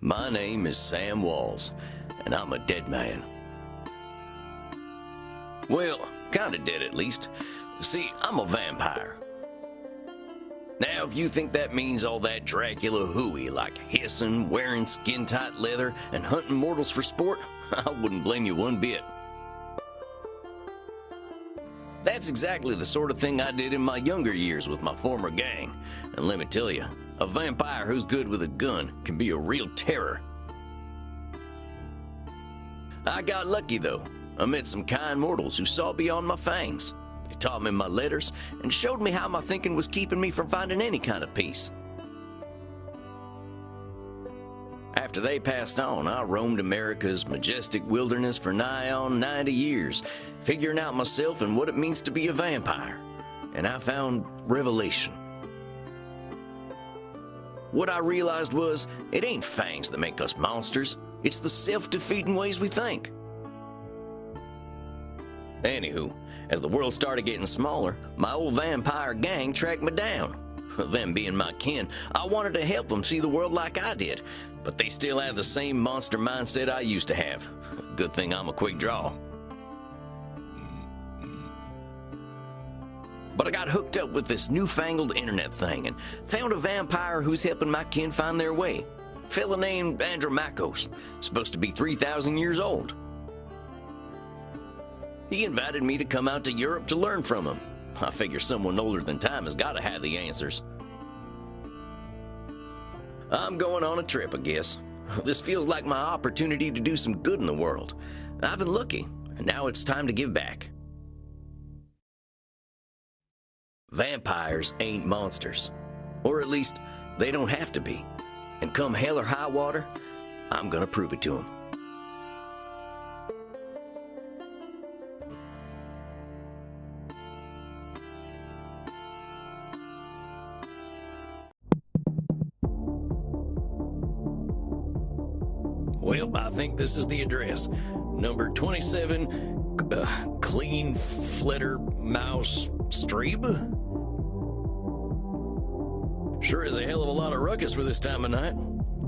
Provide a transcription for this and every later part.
My name is Sam Walls, and I'm a dead man. Well, kinda dead at least. See, I'm a vampire. Now, if you think that means all that Dracula hooey, like hissing, wearing skin-tight leather, and hunting mortals for sport, I wouldn't blame you one bit. That's exactly the sort of thing I did in my younger years with my former gang. And let me tell you, a vampire who's good with a gun can be a real terror. I got lucky, though. I met some kind mortals who saw beyond my fangs. They taught me my letters and showed me how my thinking was keeping me from finding any kind of peace. After they passed on, I roamed America's majestic wilderness for nigh on 90 years, figuring out myself and what it means to be a vampire. And I found revelation. What I realized was, it ain't fangs that make us monsters. It's the self-defeating ways we think. Anywho, as the world started getting smaller, my old vampire gang tracked me down. Them being my kin, I wanted to help them see the world like I did, but they still have the same monster mindset I used to have. Good thing I'm a quick draw. But I got hooked up with this newfangled internet thing and found a vampire who's helping my kin find their way. A fella named Andromachos, supposed to be 3,000 years old. He invited me to come out to Europe to learn from him. I figure someone older than time has got to have the answers. I'm going on a trip, I guess. This feels like my opportunity to do some good in the world. I've been lucky, and now it's time to give back. Vampires ain't monsters. Or at least, they don't have to be. And come hell or high water, I'm gonna prove it to them. Well, I think this is the address. Number 27, Clean Flitter Mouse Street. Sure is a hell of a lot of ruckus for this time of night.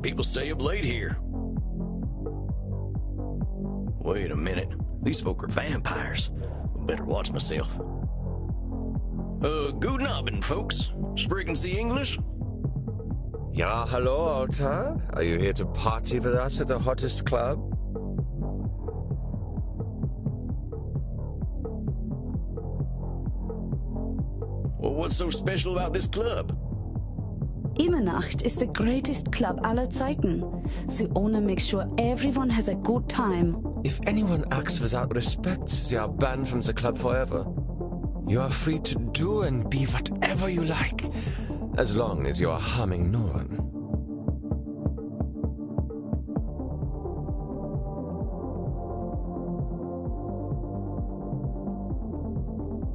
People stay up late here. Wait a minute. These folk are vampires. Better watch myself. Guten Abend, folks. Sprechen Sie English? Ja, hello, Alta. Are you here to party with us at the hottest club? Well, what's so special about this club? Immernacht is the greatest club aller Zeiten. The owner makes sure everyone has a good time. If anyone acts without respect, they are banned from the club forever. You are free to do and be whatever you like, as long as you are harming no one.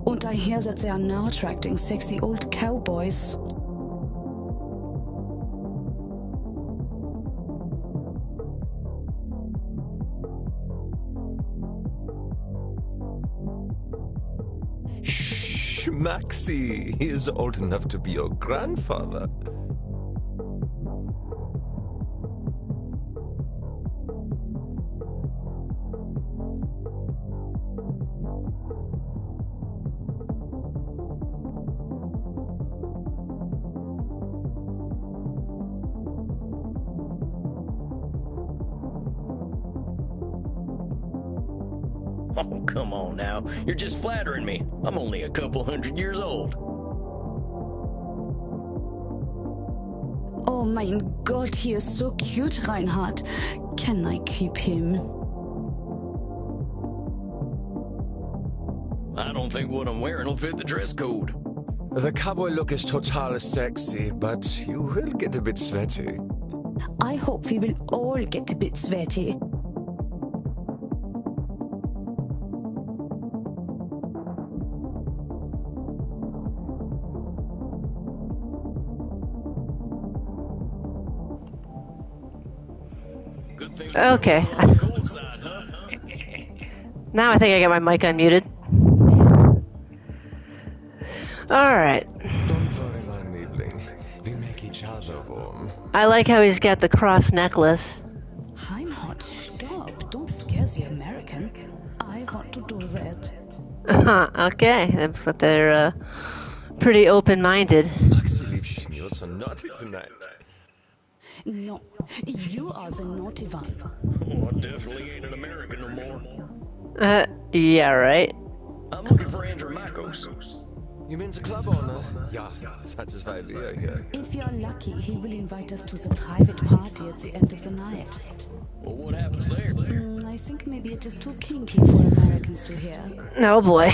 Und I hear that they are now attracting sexy old cowboys. Shh, Maxie, he is old enough to be your grandfather. Oh, come on now. You're just flattering me. I'm only a couple 100 years old. Oh mein Gott, he is so cute, Reinhard. Can I keep him? I don't think what I'm wearing will fit the dress code. The cowboy look is total sexy, but you will get a bit sweaty. I hope we will all get a bit sweaty. Okay. Now I think I got my mic unmuted. Alright. Don't worry, mein Liebling. We make it each other warm. I like how he's got the cross necklace. Heimhot, stop. Don't scare the American. I want to do that. Okay, that's what they're pretty open-minded. Maxi Liebchen, you're so naughty tonight. No, you are the naughty one. Oh, I definitely ain't an American no more. Yeah, right. I'm looking for Andrew Marcos. You mean the club owner? Ja, satisfied wir hier. If you're lucky, he will invite us to the private party at the end of the night. Well, what happens there? I think maybe it is too kinky for Americans to hear. Oh boy.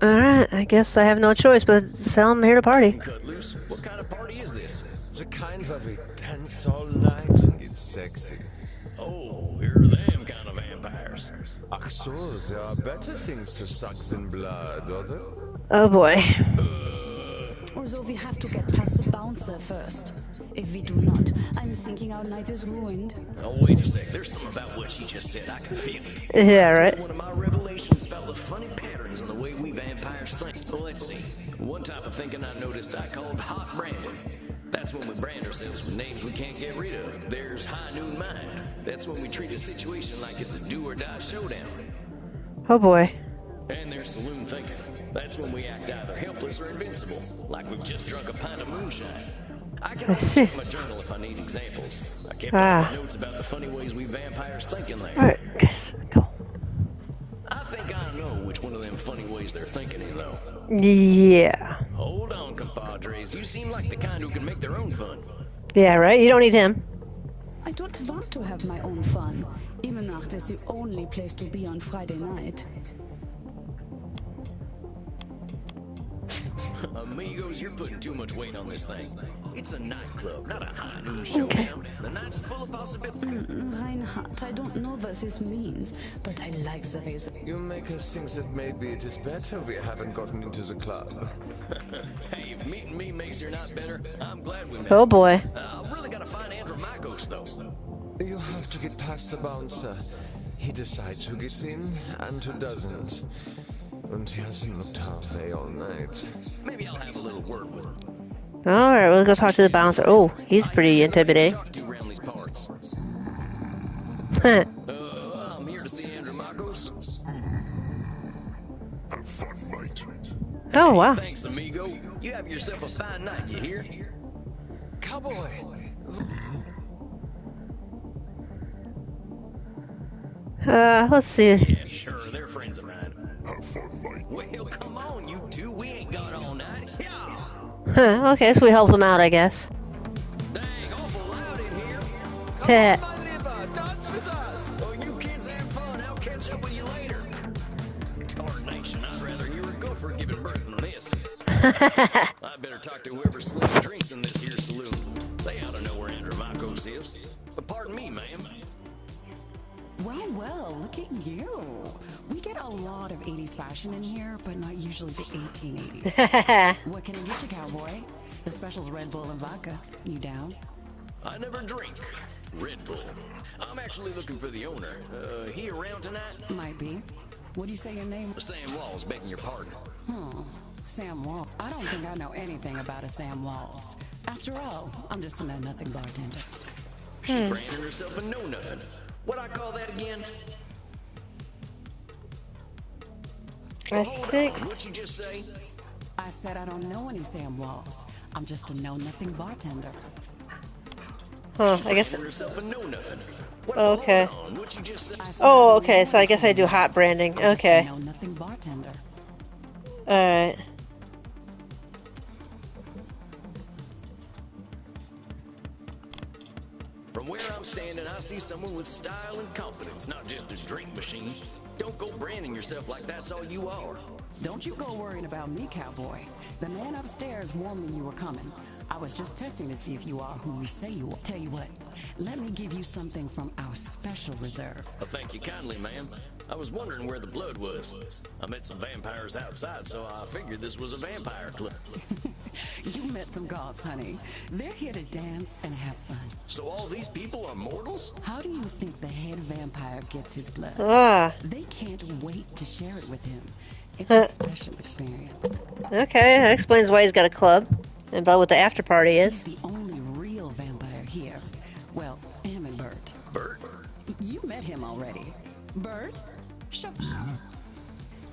Alright, I guess I have no choice but to tell him here to party. Cut loose. What kind of party is this? The kind where we dance all night and get sexy. Oh, you're them kind of vampires. Ach so, there are better things to suck than blood, oder? Oh boy. Although we have to get past the bouncer first. If we do not, I'm thinking our night is ruined. Oh, wait a sec. There's something about what she just said. I can feel it. Yeah, right. One of my revelations about the funny patterns in the way we vampires think. Well, let's see. One type of thinking I noticed I called hot branding. That's when we brand ourselves with names we can't get rid of. There's high noon mind. That's when we treat a situation like it's a do or die showdown. Oh boy. And there's saloon thinking. That's when we act either helpless or invincible, like we've just drunk a pint of moonshine. I can always check my journal if I need examples. I kept all my notes about the funny ways we vampires think in there. Alright, guys, go. I think I know which one of them funny ways they're thinking in, though. Yeah. Hold on, compadres. You seem like the kind who can make their own fun. Yeah, right? You don't need him. I don't want to have my own fun. Immernacht is the only place to be on Friday night. Amigos, you're putting too much weight on this thing. It's a nightclub, not a high noon showdown. The night's full of possibilities. Reinhard, I don't know what this means, but I like the way You make us think that maybe it is better we haven't gotten into the club. Hey, if meeting me makes your night better, I'm glad we met. Oh boy. I really gotta find Andrew Marcos, though. You have to get past the bouncer. He decides who gets in and who doesn't. And he hasn't looked our way all night. Maybe I'll have a little word with him. Alright, we'll go talk to the bouncer. Oh, he's pretty intimidating. Talk to around these parts. Huh. I'm here to see Andrew Marcos. Have fun, mate. Oh, wow. Thanks, amigo. You have yourself a fine night, you hear? Cowboy! Let's see. Yeah, sure, they're friends of mine. Have fun, mate. Well, come on, you two. We ain't got all night. Yeah. Huh, okay, so we helped him out, I guess. Dang, awful loud in here. Heh. Dance with us! Oh, you kids have fun. I'll catch up with you later. Tarnation, I'd rather hear a gopher giving birth than this. I better talk to whoever's slinging drinks in this here saloon. They ought to know where Andrew Marcos is. But pardon me, ma'am. Well, look at you. We get a lot of 80s fashion in here, but not usually the 1880s. What can I get you, cowboy? The special's Red Bull and vodka. You down? I never drink Red Bull. I'm actually looking for the owner. He around tonight? Might be. What do you say your name? Sam Walls, begging your pardon. Sam Walls. I don't think I know anything about a Sam Walls. After all, I'm just a know-nothing bartender. She's branding herself a know-nothing. What I call that again? I Hold think. on, what'd you just say? I said I don't know any Sam Walls. I'm just a know-nothing bartender. Huh, I guess. Branding herself a know-nothing. Okay. Hold on, what'd you just say? I said Oh, I don't okay, know so I any guess I Sam do hot Walls. branding. I'm just a Okay. know-nothing bartender. Alright. From where I'm standing, I see someone with style and confidence, not just a drink machine. Don't go branding yourself like that's all you are. Don't you go worrying about me, cowboy. The man upstairs warned me you were coming. I was just testing to see if you are who you say you are. Tell you what, let me give you something from our special reserve. Well, thank you kindly, ma'am. I was wondering where the blood was. I met some vampires outside, so I figured this was a vampire club. You met some gods, honey. They're here to dance and have fun. So all these people are mortals? How do you think the head vampire gets his blood? Ah. They can't wait to share it with him. It's a special experience. Okay, that explains why he's got a club and about what the after party He's is. the only real vampire here. Well, him and Bert. Bert? You met him already. Bert? Shut up.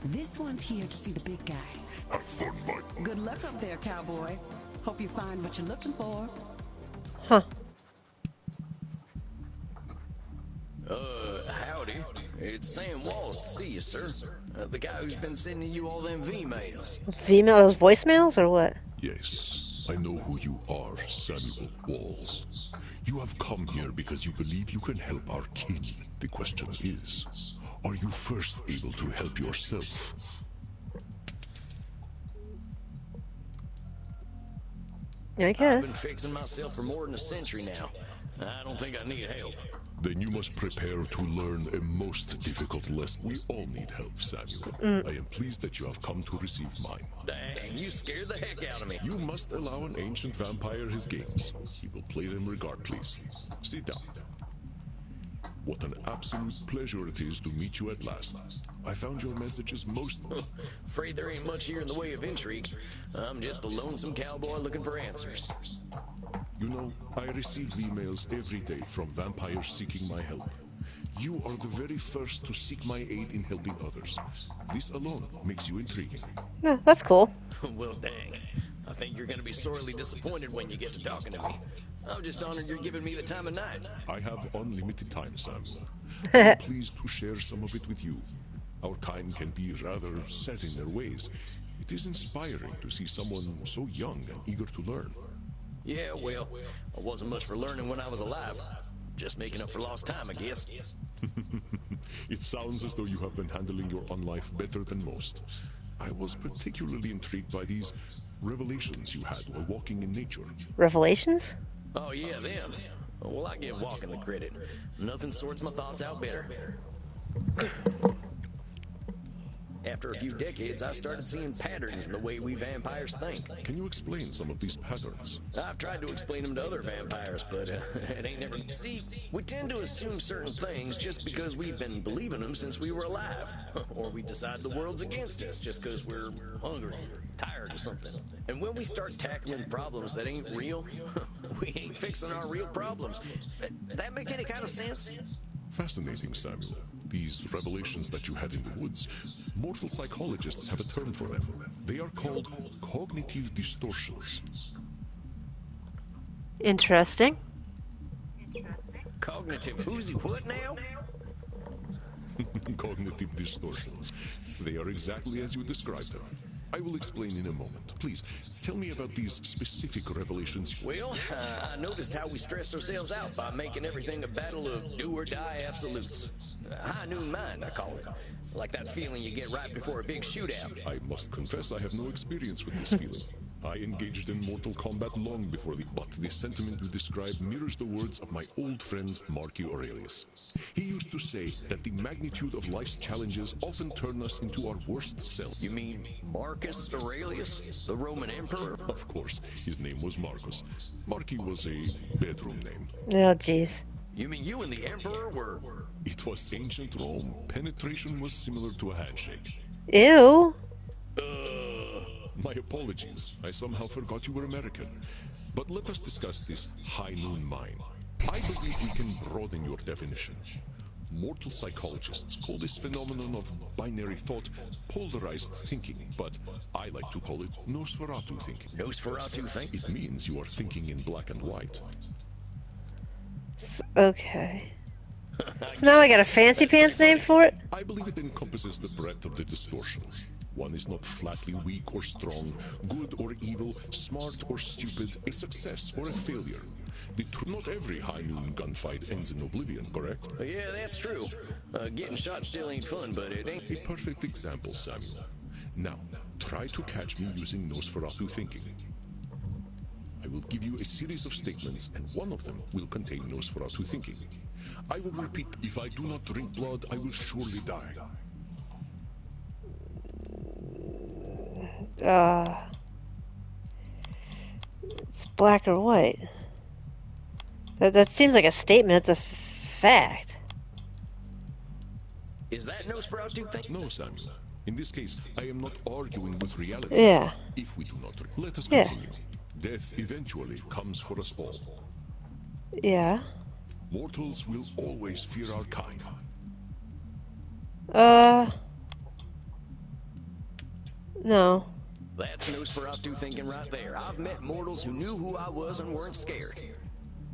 This one's here to see the big guy. Have fun, mate. Good luck up there, cowboy. Hope you find what you're looking for. Huh. Howdy. It's Sam Walls to see you, sir. The guy who's been sending you all them V-mails. Females voicemails or what? Yes, I know who you are, Samuel Walls. You have come here because you believe you can help our kin. The question is, are you first able to help yourself? I I've been guess. fixing myself for more than a century now. I don't think I need help. Then you must prepare to learn a most difficult lesson. We all need help, Samuel. I am pleased that you have come to receive mine. Dang, you scared the heck out of me. You must allow an ancient vampire his games. He will play them regard, please. Sit down. What an absolute pleasure it is to meet you at last. I found your messages most... Afraid there ain't much here in the way of intrigue. I'm just a lonesome cowboy looking for answers. You know, I receive emails every day from vampires seeking my help. You are the very first to seek my aid in helping others. This alone makes you intriguing. Yeah, that's cool. Well, dang. I think you're gonna be sorely disappointed when you get to talking to me. I'm just honored you're giving me the time of night. I have unlimited time, Samuel. I'm pleased to share some of it with you. Our kind can be rather set in their ways. It is inspiring to see someone so young and eager to learn. Yeah, well, I wasn't much for learning when I was alive. Just making up for lost time, I guess. It sounds as though you have been handling your own life better than most. I was particularly intrigued by these revelations you had while walking in nature. Revelations? Oh, yeah, them. Well, I give walking the credit. Nothing sorts my thoughts out better. After a few decades, I started seeing patterns in the way we vampires think. Can you explain some of these patterns? I've tried to explain them to other vampires, but it ain't never... See, we tend to assume certain things just because we've been believing them since we were alive. Or we decide the world's against us just because we're hungry or tired or something. And when we start tackling problems that ain't real, we ain't fixing our real problems. That make any kind of sense? Fascinating, Samuel. These revelations that you had in the woods, mortal psychologists have a term for them. They are called cognitive distortions. Interesting. Cognitive who's what now? Cognitive distortions. They are exactly as you described them. I will explain in a moment. Please, tell me about these specific revelations. Well, I noticed how we stress ourselves out by making everything a battle of do-or-die absolutes. High noon mind, I call it. Like that feeling you get right before a big shootout. I must confess I have no experience with this feeling. I engaged in Mortal Kombat long before but the sentiment you describe mirrors the words of my old friend Marcus Aurelius. He used to say that the magnitude of life's challenges often turn us into our worst self. You mean Marcus Aurelius, the Roman emperor? Of course, his name was Marcus. Marcus was a bedroom name. Oh, jeez. You mean you and the emperor were... It was ancient Rome. Penetration was similar to a handshake. Ew. My apologies. I somehow forgot you were American. But let us discuss this high noon mind. I believe we can broaden your definition. Mortal psychologists call this phenomenon of binary thought polarized thinking, but I like to call it Nosferatu thinking. Nosferatu think? It means you are thinking in black and white. Okay. So now I got a fancy pants name for it? I believe it encompasses the breadth of the distortion. One is not flatly weak or strong, good or evil, smart or stupid, a success or a failure. Not every high noon gunfight ends in oblivion, correct? Yeah, that's true. Getting shot still ain't fun, but it ain't... A perfect example, Samuel. Now, try to catch me using Nosferatu thinking. I will give you a series of statements, and one of them will contain Nosferatu thinking. I will repeat, if I do not drink blood, I will surely die. It's black or white. That seems like a statement. It's a fact. Is that Nosferatu think? No, Samuel. In this case, I am not arguing with reality. Yeah. If we do not, let us Yeah. continue. Death eventually comes for us all. Yeah. Mortals will always fear our kind. No. That's Nosferatu thinking right there. I've met mortals who knew who I was and weren't scared.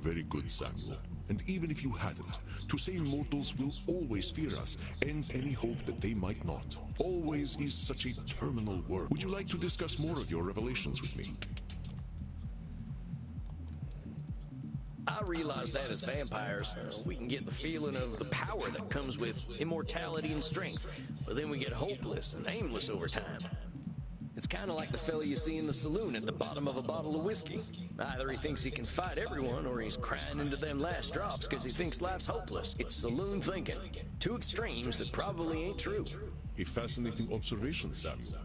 Very good, Samuel. And even if you hadn't, to say mortals will always fear us ends any hope that they might not. Always is such a terminal word. Would you like to discuss more of your revelations with me? I realize that as vampires, we can get the feeling of the power that comes with immortality and strength, but then we get hopeless and aimless over time. It's kind of like the fella you see in the saloon at the bottom of a bottle of whiskey. Either he thinks he can fight everyone, or he's crying into them last drops because he thinks life's hopeless. It's saloon thinking. Two extremes that probably ain't true. A fascinating observation, Samuel.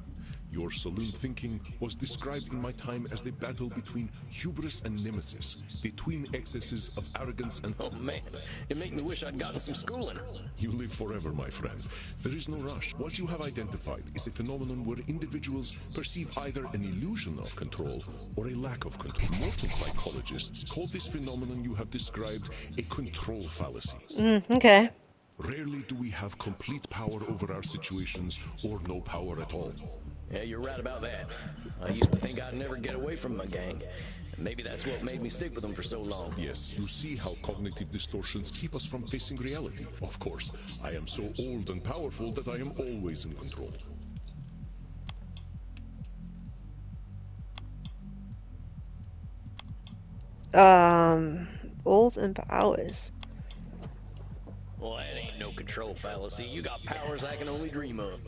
Your saloon thinking was described in my time as the battle between hubris and nemesis, the twin excesses of arrogance and... Oh man, it made me wish I'd gotten some schooling. You live forever, my friend. There is no rush. What you have identified is a phenomenon where individuals perceive either an illusion of control or a lack of control. Mortal psychologists call this phenomenon you have described a control fallacy. Okay. Rarely do we have complete power over our situations or no power at all. Yeah, you're right about that. I used to think I'd never get away from my gang. Maybe that's what made me stick with them for so long. Yes, you see how cognitive distortions keep us from facing reality. Of course, I am so old and powerful that I am always in control. Old and powers. Well, that ain't no control fallacy. You got powers I can only dream of.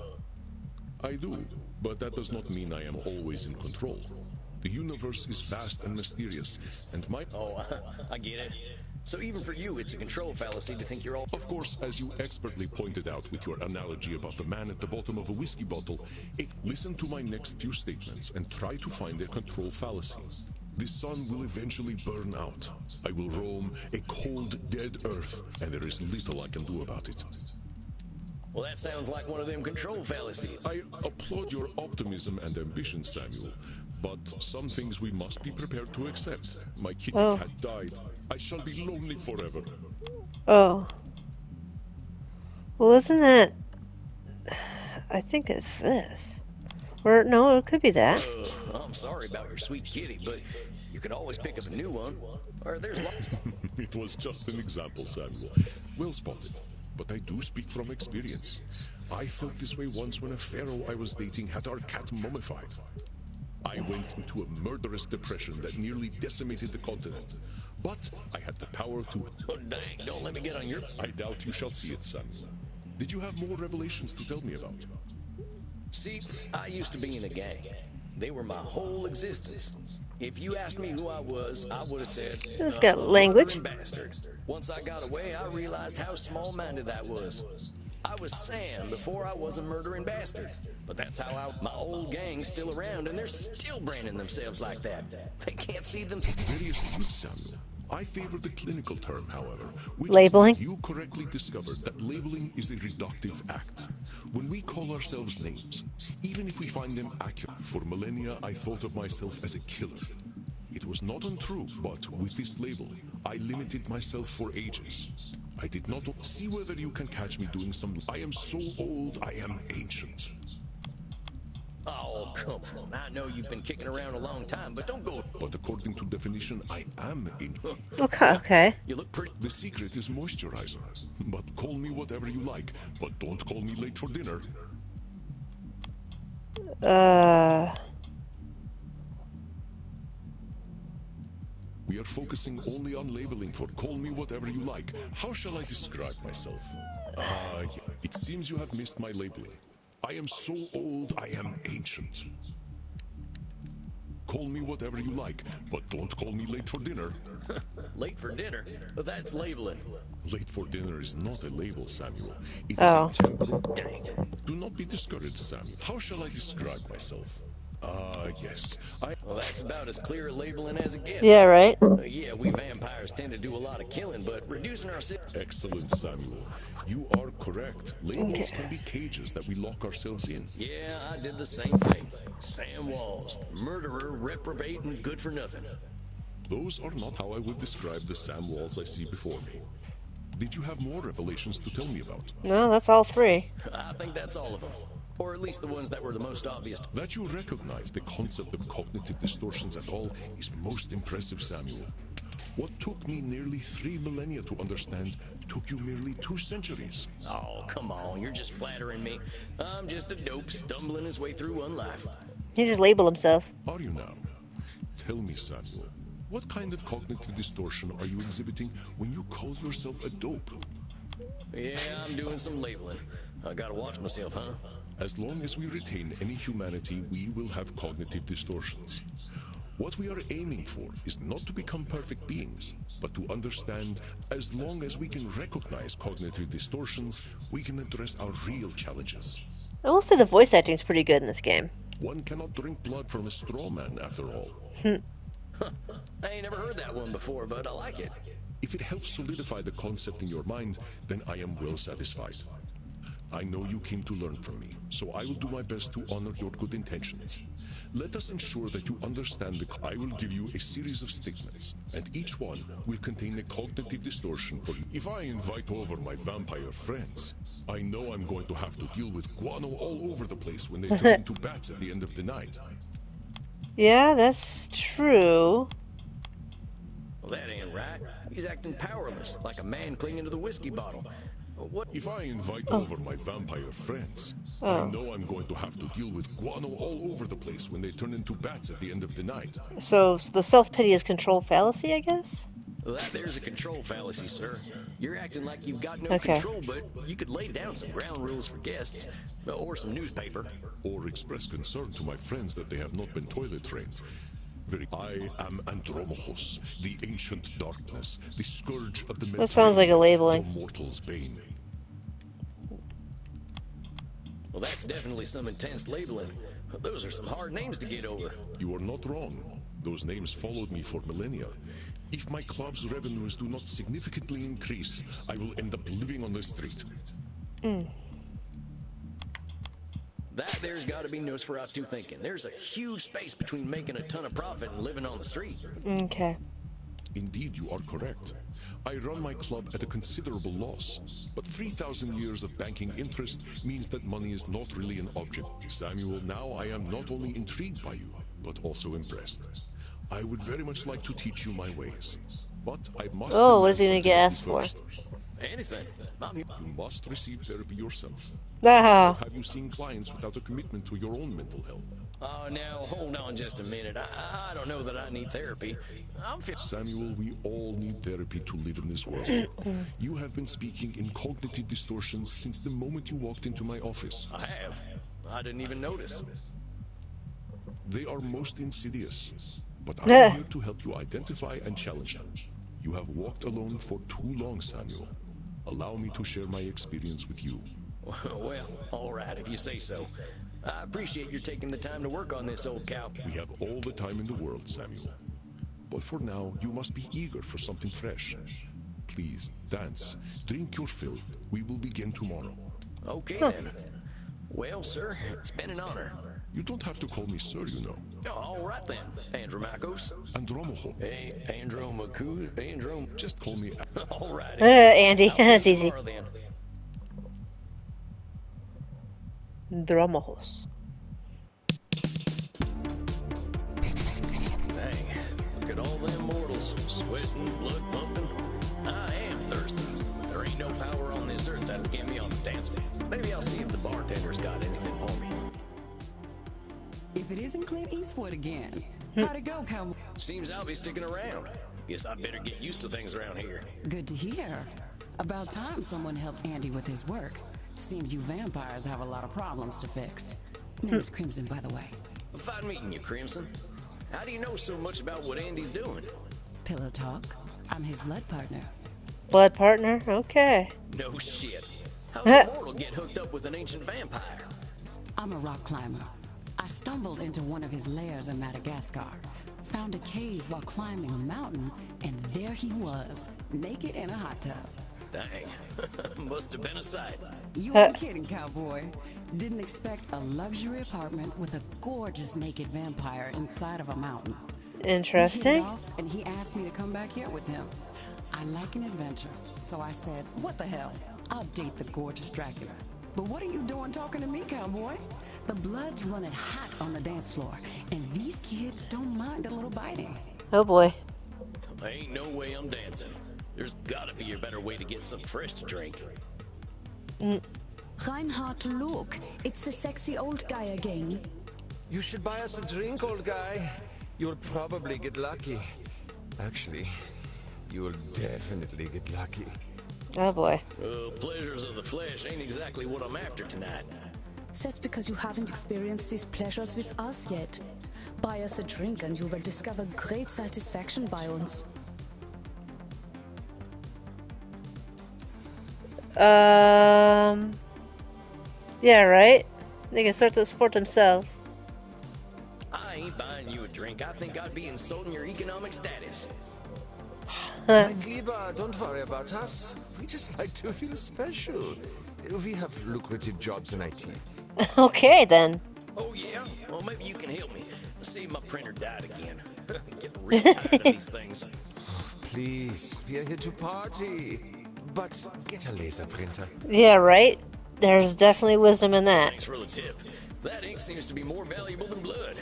I do, but that does not mean I am always in control. The universe is vast and mysterious, and my... Oh, I get it. So even for you, it's a control fallacy to think you're all... Of course, as you expertly pointed out with your analogy about the man at the bottom of a whiskey bottle, listen to my next few statements and try to find a control fallacy. The sun will eventually burn out. I will roam a cold, dead earth, and there is little I can do about it. Well, that sounds like one of them control fallacies. I applaud your optimism and ambition, Samuel, but some things we must be prepared to accept. My kitty cat died. I shall be lonely forever. Oh. Well, isn't that... I think it's this. Or, no, it could be that. I'm sorry about your sweet kitty, but you could always pick up a new one. Or there's lots... It was just an example, Samuel. Well spotted. But I do speak from experience. I felt this way once when a pharaoh I was dating had our cat mummified. I went into a murderous depression that nearly decimated the continent. But I had the power to... Oh, dang, don't let me get on your... I doubt you shall see it, Samuel. Did you have more revelations to tell me about? See, I used to be in a gang. They were my whole existence. If you asked me who I was, I would have said... It's got language. Bastard. Once I got away, I realized how small-minded that was. I was Sam before I was a murdering bastard. But that's how my old gang's still around, and they're still branding themselves like that. They can't see them... Very astute, Samuel. I favor the clinical term, however, which Labeling. is that you correctly discovered that labeling is a reductive act. When we call ourselves names, even if we find them accurate, for millennia I thought of myself as a killer. It was not untrue, but with this label, I limited myself for ages. I did not see whether you can catch me doing some... I am so old, I am ancient. Oh, come on. I know you've been kicking around a long time, but don't go... But according to definition, I am ancient. Okay. You look pretty... The secret is moisturizer. But call me whatever you like, but don't call me late for dinner. We are focusing only on labeling for call me whatever you like. How shall I describe myself? It seems you have missed my labeling. I am so old, I am ancient. Call me whatever you like, but don't call me late for dinner. Late for dinner? That's labeling. Late for dinner is not a label, Samuel. It is a temporal... Dang. Do not be discouraged, Samuel. How shall I describe myself? Yes. Well, that's about as clear a labeling as it gets. Yeah, right? Yeah, we vampires tend to do a lot of killing, but reducing our... Excellent, Samuel. You are correct. Labels can be cages that we lock ourselves in. Yeah, I did the same thing. Sam Walls, murderer, reprobate, and good for nothing. Those are not how I would describe the Sam Walls I see before me. Did you have more revelations to tell me about? No, that's all 3. I think that's all of them. Or at least the ones that were the most obvious. That you recognize the concept of cognitive distortions at all is most impressive, Samuel. What took me nearly 3 millennia to understand took you merely 2 centuries. Oh, come on, you're just flattering me. I'm just a dope stumbling his way through one life. He just labeled himself. Are you now? Tell me, Samuel, what kind of cognitive distortion are you exhibiting when you call yourself a dope? Yeah, I'm doing some labeling. I gotta watch myself, huh? As long as we retain any humanity, we will have cognitive distortions. What we are aiming for is not to become perfect beings, but to understand as long as we can recognize cognitive distortions, we can address our real challenges. I will say the voice acting is pretty good in this game. One cannot drink blood from a straw man, after all. I ain't never heard that one before, but I like it. If it helps solidify the concept in your mind, then I am well satisfied. I know you came to learn from me, so I will do my best to honor your good intentions. Let us ensure that you understand I will give you a series of statements, and each one will contain a cognitive distortion for you. If I invite over my vampire friends, I know I'm going to have to deal with guano all over the place when they turn into bats at the end of the night. Yeah, that's true. Well, that ain't right. He's acting powerless, like a man clinging to the whiskey bottle. What? If I invite over my vampire friends, I know I'm going to have to deal with guano all over the place when they turn into bats at the end of the night. So the self-pity is control fallacy, I guess? Well, there's a control fallacy, sir. You're acting like you've got no control, but you could lay down some ground rules for guests, or some newspaper. Or express concern to my friends that they have not been toilet trained. I am Andromachos, the ancient darkness, the scourge of the That sounds like a labeling. The mortal's bane. Well, that's definitely some intense labeling. Those are some hard names to get over. You are not wrong. Those names followed me for millennia. If my club's revenues do not significantly increase, I will end up living on the street. That there's got to be Nosferatu thinking. There's a huge space between making a ton of profit and living on the street. Okay. Indeed, you are correct. I run my club at a considerable loss, but 3,000 years of banking interest means that money is not really an object. Samuel, now I am not only intrigued by you, but also impressed. I would very much like to teach you my ways, but I must... Oh, what is he gonna get asked for? Anything. You must receive therapy yourself. Ah. Have you seen clients without a commitment to your own mental health? Oh, now, hold on just a minute. I don't know that I need therapy. Samuel, we all need therapy to live in this world. You have been speaking in cognitive distortions since the moment you walked into my office. I have. I didn't even notice. They are most insidious, but I am here to help you identify and challenge them. You have walked alone for too long, Samuel. Allow me to share my experience with you. Well, all right, if you say so. I appreciate your taking the time to work on this, old cow. We have all the time in the world, Samuel. But for now, you must be eager for something fresh. Please, dance, drink your fill. We will begin tomorrow. Okay, then. Well, sir, it's been an honor. You don't have to call me sir, you know. All right, then. Andromachos. Andromacho. Hey, Androm. Just call me... All right. Andy, that's easy. Tomorrow, then. Dromos. Dang, look at all them mortals, sweating, blood pumping. I am thirsty. There ain't no power on this earth that'll get me on the dance floor. Maybe I'll see if the bartender's got anything for me. If it isn't Clint Eastwood again, how'd it go, cowboy? Seems I'll be sticking around. Guess I'd better get used to things around here. Good to hear. About time someone helped Andy with his work. Seems you vampires have a lot of problems to fix. Name's Crimson, by the way. Fine meeting you, Crimson. How do you know so much about what Andy's doing? Pillow talk. I'm his blood partner. Blood partner? Okay. No shit. How's a mortal get hooked up with an ancient vampire? I'm a rock climber. I stumbled into one of his lairs in Madagascar, found a cave while climbing a mountain, and there he was, naked in a hot tub. Dang. Must have been a sight. You ain't kidding, cowboy. Didn't expect a luxury apartment with a gorgeous naked vampire inside of a mountain. We hit it Interesting. off, and he asked me to come back here with him. I like an adventure, so I said, what the hell? I'll date the gorgeous Dracula. But what are you doing talking to me, cowboy? The blood's running hot on the dance floor, and these kids don't mind a little biting. Oh boy. Ain't no way I'm dancing. There's gotta be a better way to get something fresh to drink. Reinhard, look. It's the sexy old guy again. You should buy us a drink, old guy. You'll probably get lucky. Actually, you'll definitely get lucky. Oh boy. Pleasures of the flesh ain't exactly what I'm after tonight. That's because you haven't experienced these pleasures with us yet. Buy us a drink and you will discover great satisfaction by uns. Yeah, right? They can start to support themselves. I ain't buying you a drink. I think I'd be insulting your economic status. Mein Lieber, don't worry about us. We just like to feel special. We have lucrative jobs in IT. Okay, then. Oh, yeah? Well, maybe you can help me. See, my printer died again. Getting real tired of these things. Please, we are here to party. But get a laser printer. Yeah, right? There's definitely wisdom in that. Thanks for the tip. That ink seems to be more valuable than blood.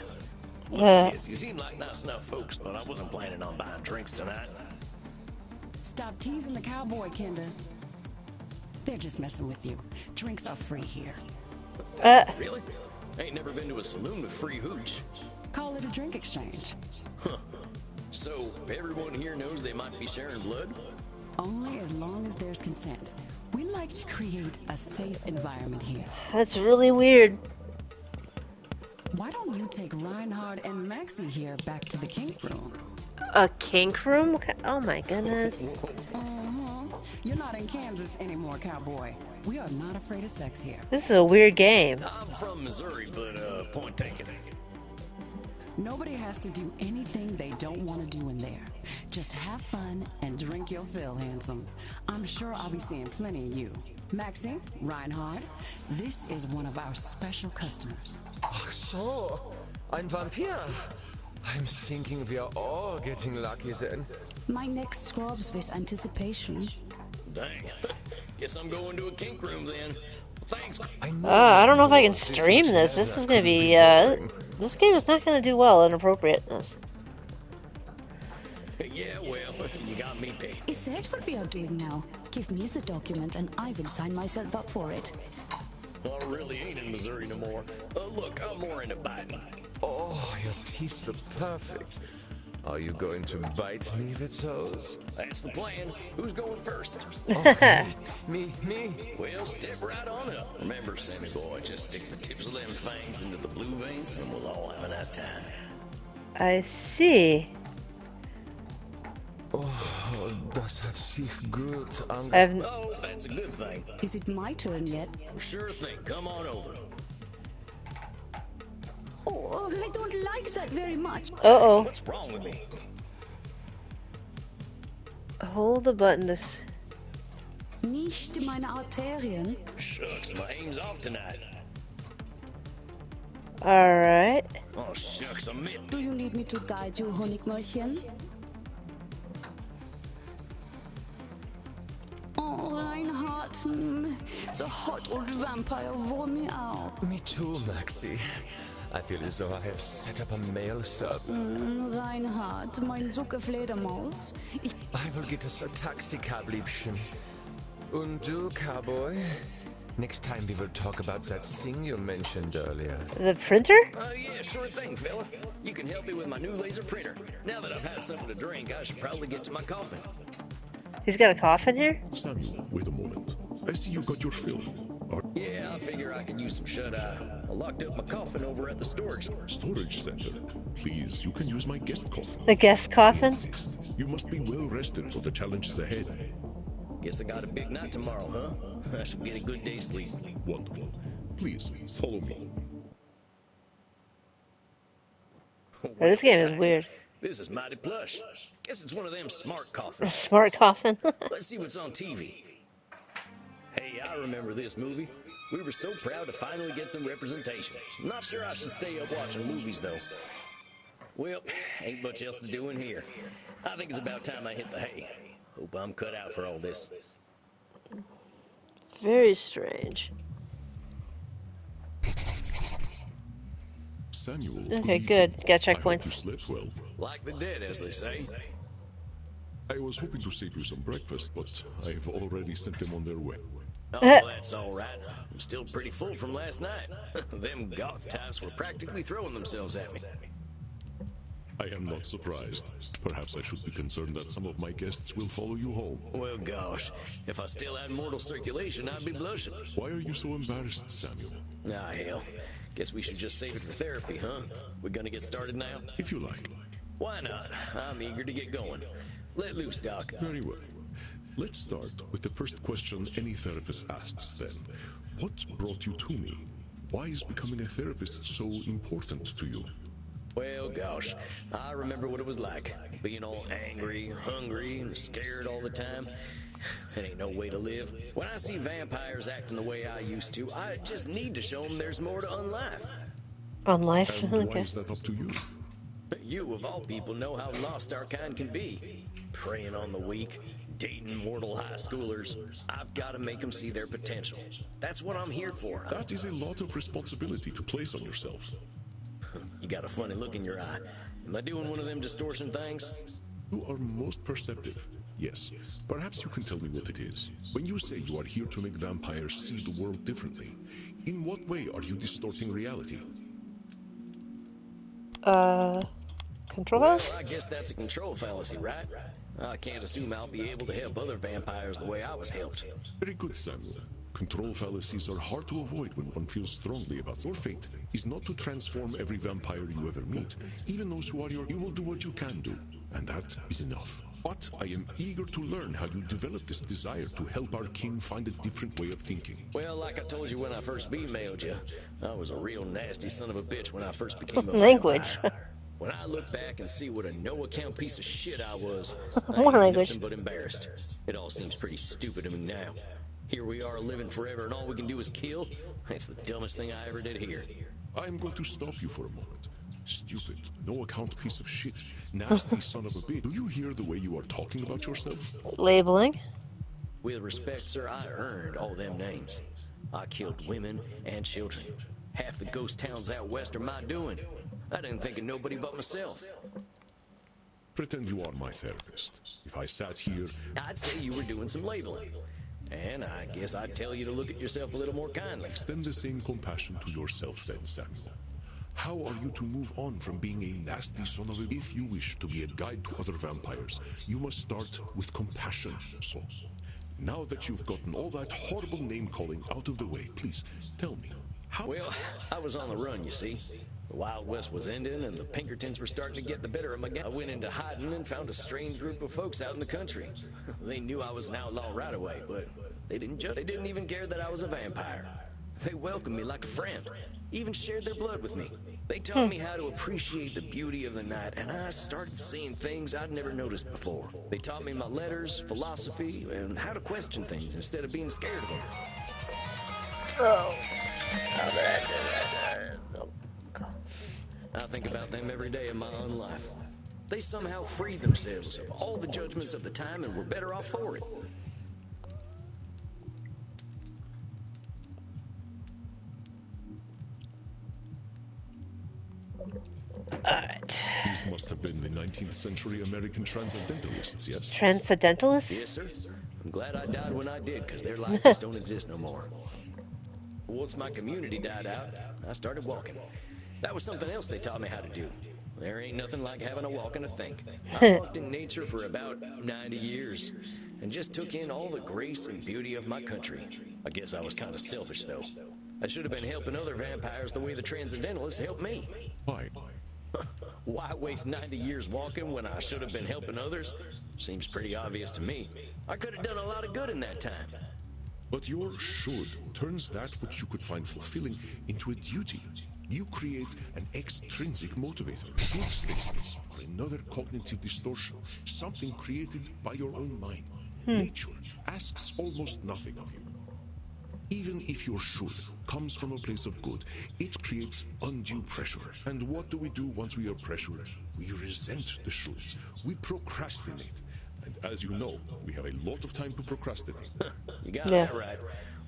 Uh. Look, kids, you seem like nice enough folks, but I wasn't planning on buying drinks tonight. Stop teasing the cowboy, Kinder. They're just messing with you. Drinks are free here. Really? Ain't never been to a saloon with free hooch. Call it a drink exchange. So, everyone here knows they might be sharing blood? Only as long as there's consent. We like to create a safe environment here. That's really weird. Why don't you take Reinhard and Maxie here back to the kink room? A kink room? Oh my goodness. You're not in Kansas anymore, cowboy. We are not afraid of sex here. This is a weird game. I'm from Missouri, but, point taken. Nobody has to do anything they don't want to do in there. Just have fun and drink your fill, handsome. I'm sure I'll be seeing plenty of you. Maxie, Reinhard, this is one of our special customers. Ach so, ein Vampir. I'm thinking we are all getting lucky then. My neck scrubs with anticipation. Dang. Guess I'm going to a kink room then. Thanks. I don't know if I can stream this. This is gonna be, this game is not gonna do well in appropriateness. Yeah, well, you got me picked. Is that what we are doing now? Give me the document and I will sign myself up for it. I really ain't in Missouri no more. Look, I'm more into biting. Oh, your teeth look perfect. Are you going to bite me with those? That's the plan. Who's going first? Me. Well, step right on up. Remember, Sammy boy, just stick the tips of them fangs into the blue veins and we'll all have a nice time. I see. Oh, das hat sich gut Oh, that's a good thing. Is it my turn yet? Sure thing. Come on over. Oh, I don't like that very much. Uh-oh. What's wrong with me? Hold the button to... Nicht meine Arterien. Shucks, my aim's off tonight. Alright. Oh, shucks, I'm mid. Do you need me to guide you, Honigmäulchen? Oh, Reinhard. The hot old vampire wore me out. Me too, Maxie. I feel as though I have set up a mail service. Reinhard, mein Sucke Fledermaus. I will get us a taxi cab, Liebchen. Und du, cowboy? Next time we will talk about that thing you mentioned earlier. The printer? Yeah, sure thing, fella. You can help me with my new laser printer. Now that I've had something to drink, I should probably get to my coffin. He's got a coffin here? Samuel, wait a moment. I see you got your fill. Yeah, I figure I could use some shut-eye. I locked up my coffin over at the storage Center. Please, you can use my guest coffin. The guest I coffin? insist. You must be well rested for the challenges ahead. Guess I got a big night tomorrow, huh? I should get a good day's sleep. Wonderful. Please, follow me. Oh, this game is weird. This is mighty plush. Guess it's one of them smart A coffins. smart coffin. Let's see what's on TV. Hey, I remember this movie. We were so proud to finally get some representation. Not sure I should stay up watching movies, though. Well, ain't much else to do in here. I think it's about time I hit the hay. Hope I'm cut out for all this. Very strange. Samuel. Okay, good. Got I hope you checkpoints. slept well. Like the dead, as they say. I was hoping to save you some breakfast, but I've already sent them on their way. Oh, that's all right. I'm still pretty full from last night. Them goth types were practically throwing themselves at me. I am not surprised. Perhaps I should be concerned that some of my guests will follow you home. Well, gosh, if I still had mortal circulation, I'd be blushing. Why are you so embarrassed, Samuel? Ah, hell. Guess we should just save it for therapy, huh? We're gonna get started now? If you like. Why not? I'm eager to get going. Let loose, Doc. Very well. Let's start with the first question any therapist asks then. What brought you to me? Why is becoming a therapist so important to you? Well, gosh, I remember what it was like. Being all angry, hungry, and scared all the time. It ain't no way to live. When I see vampires acting the way I used to, I just need to show them there's more to unlife. On life. And why Okay. is that up to you? You, of all people, know how lost our kind can be. Preying on the weak, dating mortal high schoolers. I've got to make them see their potential. That's what I'm here for. That is a lot of responsibility to place on yourself. You got a funny look in your eye. Am I doing one of them distortion things? You are most perceptive. Yes. Perhaps you can tell me what it is. When you say you are here to make vampires see the world differently, in what way are you distorting reality? Control Well, house? I guess that's a control fallacy, right? I can't assume I'll be able to help other vampires the way I was helped. Very good, Samuel. Control fallacies are hard to avoid when one feels strongly about your fate is not to transform every vampire you ever meet. Even those who are you will do what you can do, and that is enough. But I am eager to learn how you developed this desire to help our king find a different way of thinking. Well, like I told you when I first emailed you, I was a real nasty son of a bitch when I first became a Language. vampire. When I look back and see what a no-account piece of shit I was, I More ain't language. nothing but embarrassed. It all seems pretty stupid to me now. Here we are living forever and all we can do is kill? It's the dumbest thing I ever did here. I am going to stop you for a moment. Stupid, no-account piece of shit, nasty son of a bitch. Do you hear the way you are talking about yourself? Labeling. With respect, sir, I earned all them names. I killed women and children. Half the ghost towns out west are my doing. I didn't think of nobody but myself. Pretend you are my therapist. If I sat here, I'd say you were doing some labeling. And I guess I'd tell you to look at yourself a little more kindly. extend the same compassion to yourself then, Samuel. How are you to move on from being a nasty son of a... If you wish to be a guide to other vampires, you must start with compassion. So, now that you've gotten all that horrible name-calling out of the way, please, tell me, how... Well, I was on the run, you see. The Wild West was ending, and the Pinkertons were starting to get the better of my gang. I went into hiding and found a strange group of folks out in the country. They knew I was an outlaw right away, but they didn't judge. They didn't even care that I was a vampire. They welcomed me like a friend, even shared their blood with me. They taught me how to appreciate the beauty of the night, and I started seeing things I'd never noticed before. They taught me my letters, philosophy, and how to question things instead of being scared of them. Oh. I think about them every day of my own life. They somehow freed themselves of all the judgments of the time and were better off for it. Alright. These must have been the 19th century American transcendentalists, yes? Transcendentalists? Yes, sir. I'm glad I died when I did, because their life just don't exist no more. Once my community died out, I started walking. That was something else they taught me how to do. There ain't nothing like having a walk and a think. I walked in nature for about 90 years and just took in all the grace and beauty of my country. I guess I was kind of selfish, though. I should have been helping other vampires the way the Transcendentalists helped me. Why? Why waste 90 years walking when I should have been helping others? Seems pretty obvious to me. I could have done a lot of good in that time. But your should turns that which you could find fulfilling into a duty. You create an extrinsic motivator. Should statements are another cognitive distortion, something created by your own mind. Nature asks almost nothing of you. Even if your should comes from a place of good, it creates undue pressure. And what do we do once we are pressured? We resent the shoulds. We procrastinate. And as you know, we have a lot of time to procrastinate. You got Yeah. that right.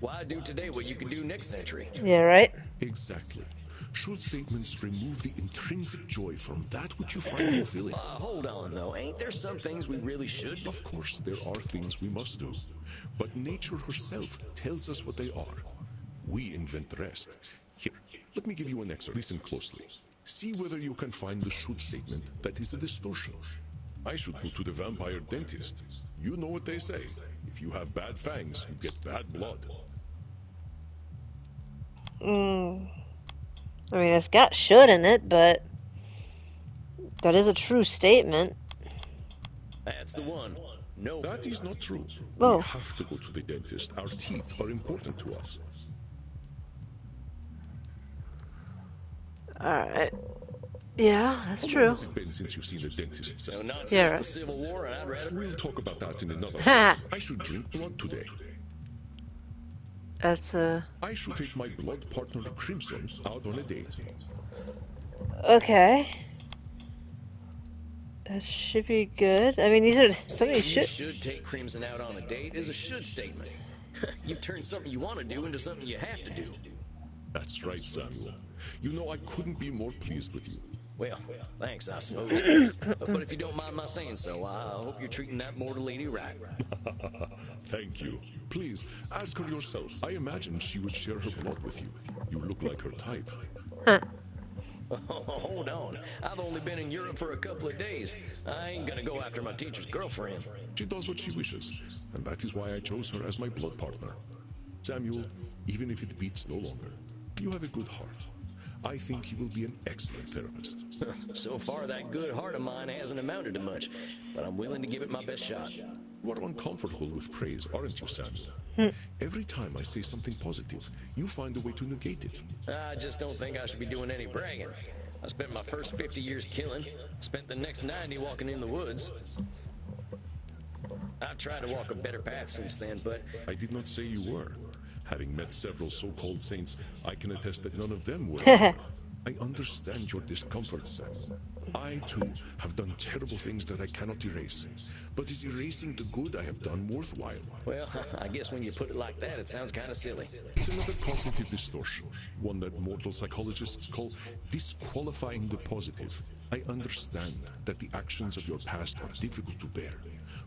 Why do today what you can do next century? Yeah, right? Exactly. Should statements remove the intrinsic joy from that which you find fulfilling? Hold on, though. Ain't there some things we really should do? Of course, there are things we must do. But nature herself tells us what they are. We invent the rest. Here, let me give you an excerpt. Listen closely. See whether you can find the should statement that is a distortion. I should go to the vampire dentist. You know what they say. If you have bad fangs, you get bad blood. I mean, it's got should in it, but that is a true statement. That's the one. No. That is not true. Oh. We have to go to the dentist. Our teeth are important to us. Alright. Yeah, that's How long true. has it been since you've seen a dentist? No, not Yeah, since right. the Civil War, and I'd rather... We'll talk about that in another session. I should drink blood today. That's I should take my blood partner Crimson out on a date. okay. That should be good. I mean, these are some of these You should. should take Crimson out on a date is a should statement. You've turned something you want to do into something you have to do. That's right, Samuel. You know, I couldn't be more pleased with you. Well, thanks, I suppose. But if you don't mind my saying so, I hope you're treating that mortal lady right. Thank you. Please, ask her yourself. I imagine she would share her blood with you. You look like her type. Hold on. I've only been in Europe for a couple of days. I ain't gonna go after my teacher's girlfriend. She does what she wishes, and that is why I chose her as my blood partner. Samuel, even if it beats no longer, you have a good heart. I think you will be an excellent therapist. So far, that good heart of mine hasn't amounted to much, but I'm willing to give it my best shot. You are uncomfortable with praise, aren't you, Samuel? Every time I say something positive, you find a way to negate it. I just don't think I should be doing any bragging. I spent my first 50 years killing, spent the next 90 walking in the woods. I've tried to walk a better path since then, but I did not say you were. Having met several so-called saints, I can attest that none of them were either. I understand your discomfort, Samuel. I, too, have done terrible things that I cannot erase. But is erasing the good I have done worthwhile? well, I guess when you put it like that, it sounds kind of silly. It's another cognitive distortion, one that mortal psychologists call disqualifying the positive. I understand that the actions of your past are difficult to bear,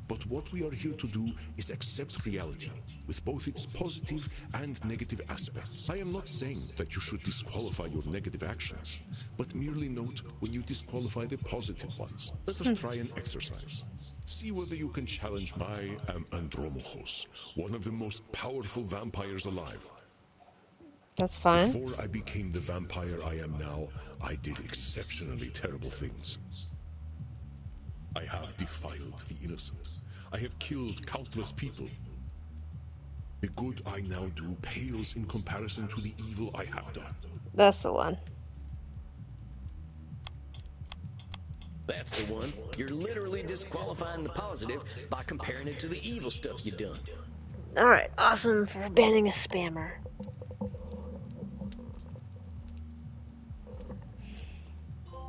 but what we are here to do is accept reality, with both its positive and negative aspects. I am not saying that you should disqualify your negative actions, but merely note when you disqualify the positive ones. Let us try an exercise. See whether you can challenge. I am Andromachos, one of the most powerful vampires alive. That's fine. Before I became the vampire I am now, I did exceptionally terrible things. I have defiled the innocent. I have killed countless people. The good I now do pales in comparison to the evil I have done. That's the one. That's the one. You're literally disqualifying the positive by comparing it to the evil stuff you've done. Alright, awesome for banning a spammer.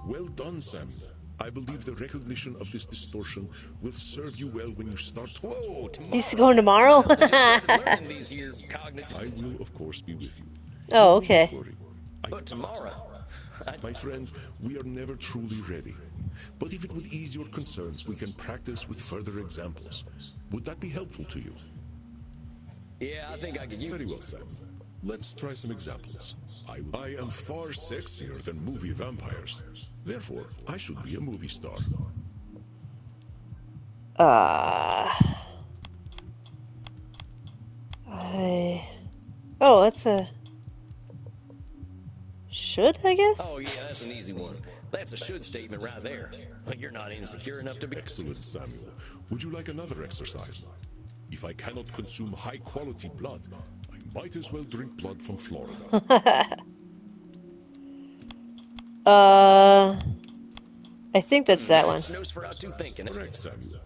Well done, Sam. I believe the recognition of this distortion will serve you well when you start. Whoa, tomorrow. He's going tomorrow? I just started learning these here cognitive. I will, of course, be with you. Oh, okay. Don't worry. But tomorrow, My friend, we are never truly ready. But if it would ease your concerns, we can practice with further examples. Would that be helpful to you? yeah, I think I could use. Very well, Sam. Let's try some examples. I am far sexier than movie vampires. Therefore, I should be a movie star. Oh, that's a... Should, I guess? Oh yeah, that's an easy one. That's a should statement right there. You're not insecure enough to be. Excellent, Samuel. Would you like another exercise? If I cannot consume high-quality blood, I might as well drink blood from Florida. I think that's that one. That's Nosferatu thinking. Correct, Samuel.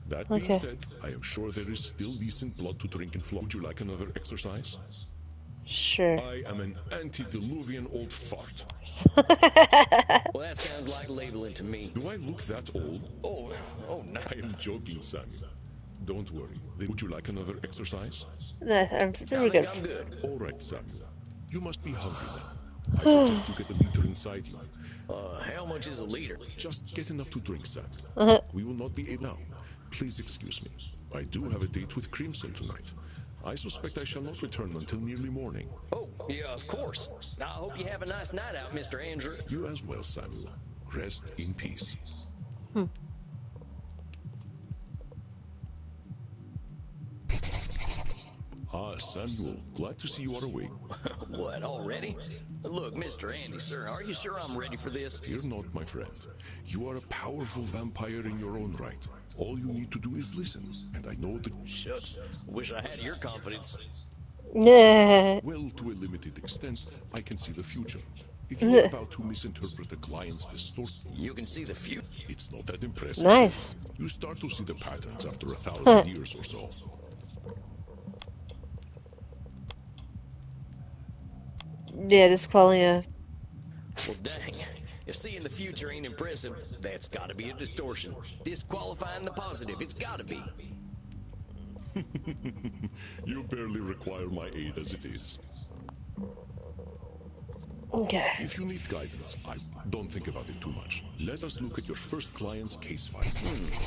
That being said, I am sure there is still decent blood to drink and flow. Would you like another exercise? Sure. I am an antediluvian old fart. Well, that sounds like labeling to me. Do I look that old? Oh, no. I am joking, Samuel. Don't worry. Would you like another exercise? Nah, I we're think good. I'm good. All right, Samuel. You must be hungry now. I suggest you get a liter inside you. How much is a liter? Just get enough to drink, Samuel. We will not be able now. Please excuse me. I do have a date with Crimson tonight. I suspect I shall not return until nearly morning. Oh, yeah, of course. I hope you have a nice night out, Mr. Andrew. You as well, Samuel. Rest in peace. Ah, Samuel, glad to see you are awake. What, already? Look, Mr. Andy, sir, are you sure I'm ready for this? Fear not, my friend. You are a powerful vampire in your own right. All you need to do is listen, and I know that... Shucks, wish I had your confidence. Nah. Well, to a limited extent, I can see the future. If you are about to misinterpret a client's distort, You can see the future. it's not that impressive. Nice. You start to see the patterns after 1,000 years or so. Yeah, this qualia. Well, dang. If seeing the future ain't impressive, that's gotta be a distortion. Disqualifying the positive, it's gotta be. You barely require my aid as it is. Okay. If you need guidance, I don't think about it too much. Let us look at your first client's case file.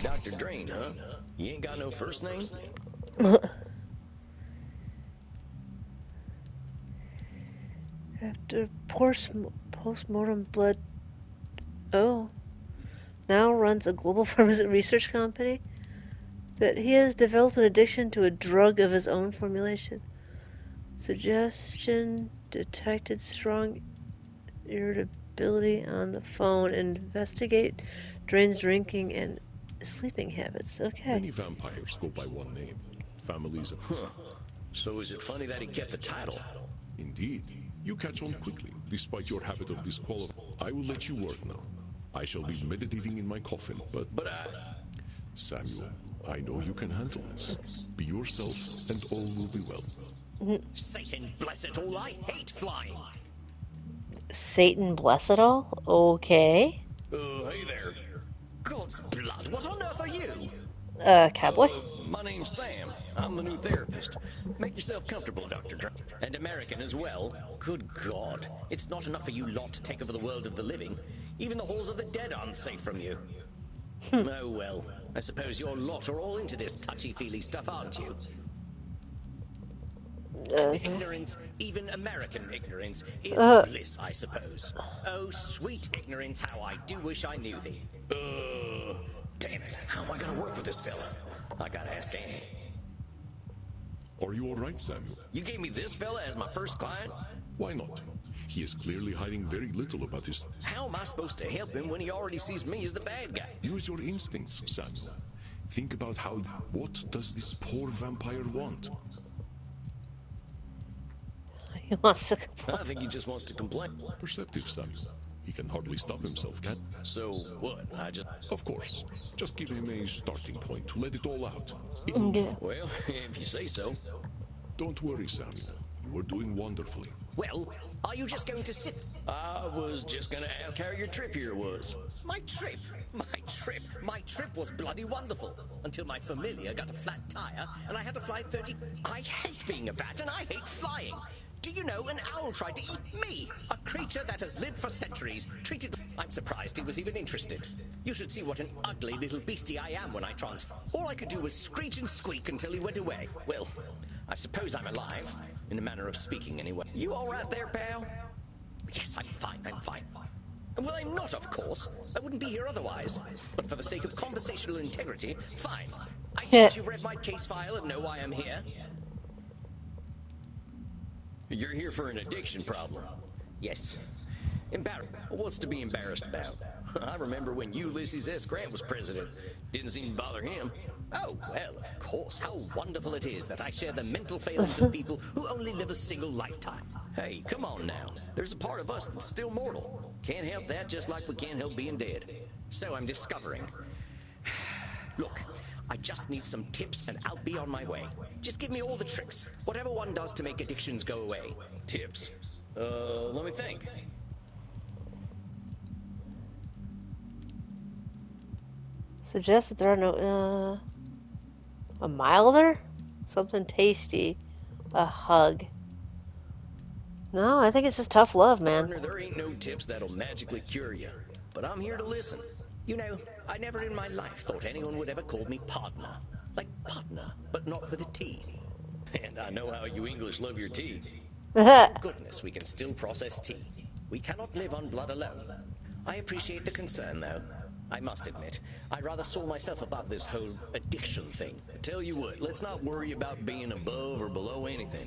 Dr. Drain, huh? You ain't got no first name? After post-mortem blood... Oh. Now runs a global pharmaceutical research company? That he has developed an addiction to a drug of his own formulation. Suggestion detected strong irritability on the phone. Investigate Drain's drinking and sleeping habits. Okay. Many vampires go by one name. Families of... So is it funny that he kept the title? Indeed. You catch on quickly, despite your habit of disqualifying. I will let you work now. I shall be meditating in my coffin, but Samuel, I know you can handle this. Be yourself, and all will be well. Satan bless it all, I hate flying! Satan bless it all? Okay. Hey there. God's blood, what on earth are you? Cowboy? My name's Sam. I'm the new therapist. Make yourself comfortable, Dr. Dr. And American as well. Good God. It's not enough for you lot to take over the world of the living. Even the halls of the dead aren't safe from you. Oh well. I suppose your lot are all into this touchy-feely stuff, aren't you? Ignorance, even American ignorance, is bliss, I suppose. Oh, sweet ignorance, how I do wish I knew thee. Damn it, how am I gonna work with this fella? I gotta ask Annie. Are you all right, Samuel? You gave me this fella as my first client? Why not? He is clearly hiding very little about his... How am I supposed to help him when he already sees me as the bad guy? Use your instincts, Samuel. Think about how... What does this poor vampire want? He wants to... I think he just wants to complain. Perceptive, Samuel. He can hardly stop himself, can? So, what? Of course. Just give him a starting point to let it all out. Well, if you say so. Don't worry, Samuel. You are doing wonderfully. Well, are you just going to sit? I was just gonna ask how your trip here was. My trip? My trip was bloody wonderful. Until my familiar got a flat tire and I had to fly 30... I hate being a bat and I hate flying. Do you know, an owl tried to eat me, a creature that has lived for centuries, treated... I'm surprised he was even interested. You should see what an ugly little beastie I am when I transfer. All I could do was screech and squeak until he went away. Well, I suppose I'm alive, in a manner of speaking anyway. You all right there, pal? Yes, I'm fine. Well, I'm not, of course. I wouldn't be here otherwise. But for the sake of conversational integrity, fine. I think you read my case file and know why I'm here. You're here for an addiction problem. Yes. What's to be embarrassed about? I remember when Ulysses S. Grant was president. Didn't seem to bother him. Oh, well, of course. How wonderful it is that I share the mental failings of people who only live a single lifetime. Hey, come on now. There's a part of us that's still mortal. Can't help that, just like we can't help being dead. So I'm discovering. Look, I just need some tips and I'll be on my way. Just give me all the tricks. Whatever one does to make addictions go away. Tips? Let me think. Suggest that there are no, a milder? Something tasty. A hug. No, I think it's just tough love, man. Partner, there ain't no tips that'll magically cure you. But I'm here to listen. You know, I never in my life thought anyone would ever call me partner. Like partner, but not with a T. And I know how you English love your tea. Thank goodness we can still process tea. We cannot live on blood alone. I appreciate the concern, though. I must admit, I rather saw myself above this whole addiction thing. Tell you what, let's not worry about being above or below anything.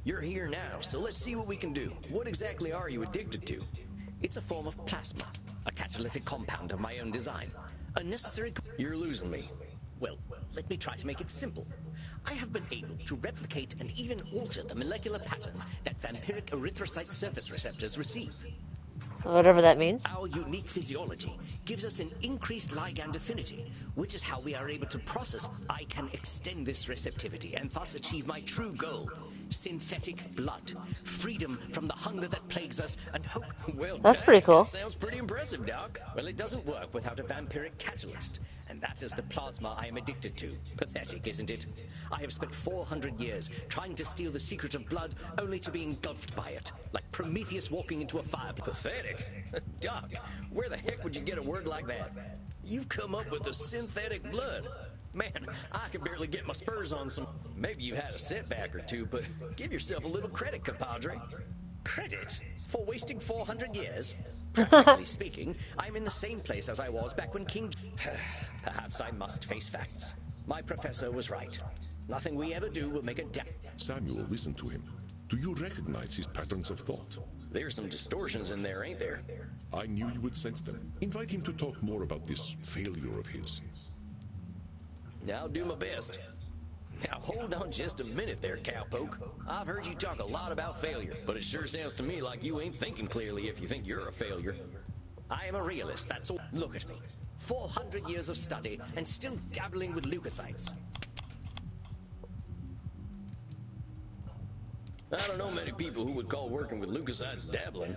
You're here now, so let's see what we can do. What exactly are you addicted to? It's a form of plasma, a catalytic compound of my own design. A necessary... You're losing me. Well, let me try to make it simple. I have been able to replicate and even alter the molecular patterns that vampiric erythrocyte surface receptors receive. Whatever that means. Our unique physiology gives us an increased ligand affinity, which is how we are able to process. I can extend this receptivity and thus achieve my true goal. Synthetic blood. Freedom from the hunger that plagues us and hope. Well, that's pretty cool. That sounds pretty impressive, Doc. Well, it doesn't work without a vampiric catalyst. And that is the plasma I am addicted to. Pathetic, isn't it? I have spent 400 years trying to steal the secret of blood, only to be engulfed by it. Like Prometheus walking into a fire. Pathetic? Doc, where the heck would you get a word like that? You've come up with the synthetic blood. Man, I can barely get my spurs on some. Maybe you had a setback or two, but give yourself a little credit, compadre. Credit? For wasting 400 years? Practically speaking, I'm in the same place as I was back when King... Perhaps I must face facts. My professor was right. Nothing we ever do will make a dent. Samuel, listen to him. Do you recognize his patterns of thought? There's some distortions in there, ain't there? I knew you would sense them. Invite him to talk more about this failure of his. I'll do my best. Now, hold on just a minute there, cowpoke. I've heard you talk a lot about failure, but it sure sounds to me like you ain't thinking clearly if you think you're a failure. I am a realist, that's all. Look at me. 400 years of study and still dabbling with leukocytes. I don't know many people who would call working with leukocytes dabbling.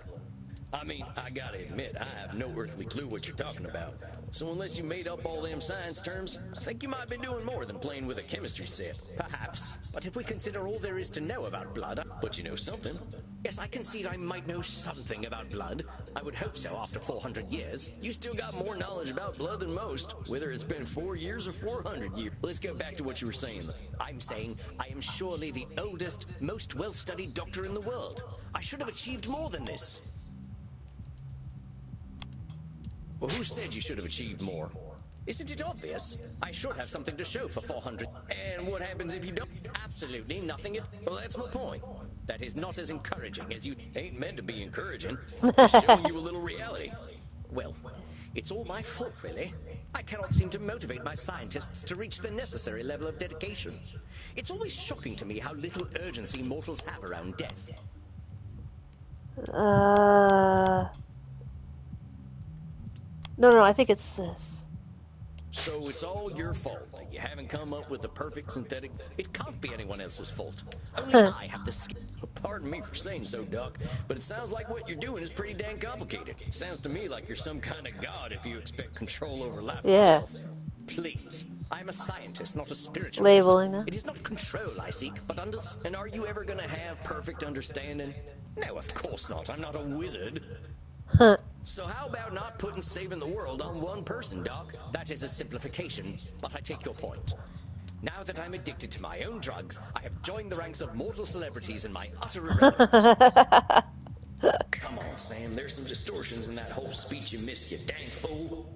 I mean, I gotta admit, I have no earthly clue what you're talking about. So unless you made up all them science terms, I think you might be doing more than playing with a chemistry set. Perhaps. But if we consider all there is to know about blood, but you know something. Yes, I concede I might know something about blood. I would hope so after 400 years. You still got more knowledge about blood than most, whether it's been 4 years or 400 years. Let's go back to what you were saying. I'm saying I am surely the oldest, most well-studied doctor in the world. I should have achieved more than this. Well, who said you should have achieved more? Isn't it obvious? I should have something to show for 400. And what happens if you don't? Absolutely nothing. Well, that's my point. That is not as encouraging as you... Ain't meant to be encouraging. Just showing you a little reality. Well, it's all my fault, really. I cannot seem to motivate my scientists to reach the necessary level of dedication. It's always shocking to me how little urgency mortals have around death. No, I think it's this. So it's all your fault that you haven't come up with the perfect synthetic... It can't be anyone else's fault. Only I have the skill. Pardon me for saying so, Doc, but it sounds like what you're doing is pretty dang complicated. It sounds to me like you're some kind of god if you expect control over life itself. Please. I'm a scientist, not a spiritualist. Labeling them. It is not control I seek, but And are you ever gonna have perfect understanding? No, of course not. I'm not a wizard. So how about not putting saving the world on one person, Doc? That is a simplification, but I take your point. Now that I'm addicted to my own drug, I have joined the ranks of mortal celebrities in my utter irrelevance. Come on, Sam, there's some distortions in that whole speech you missed, you dang fool.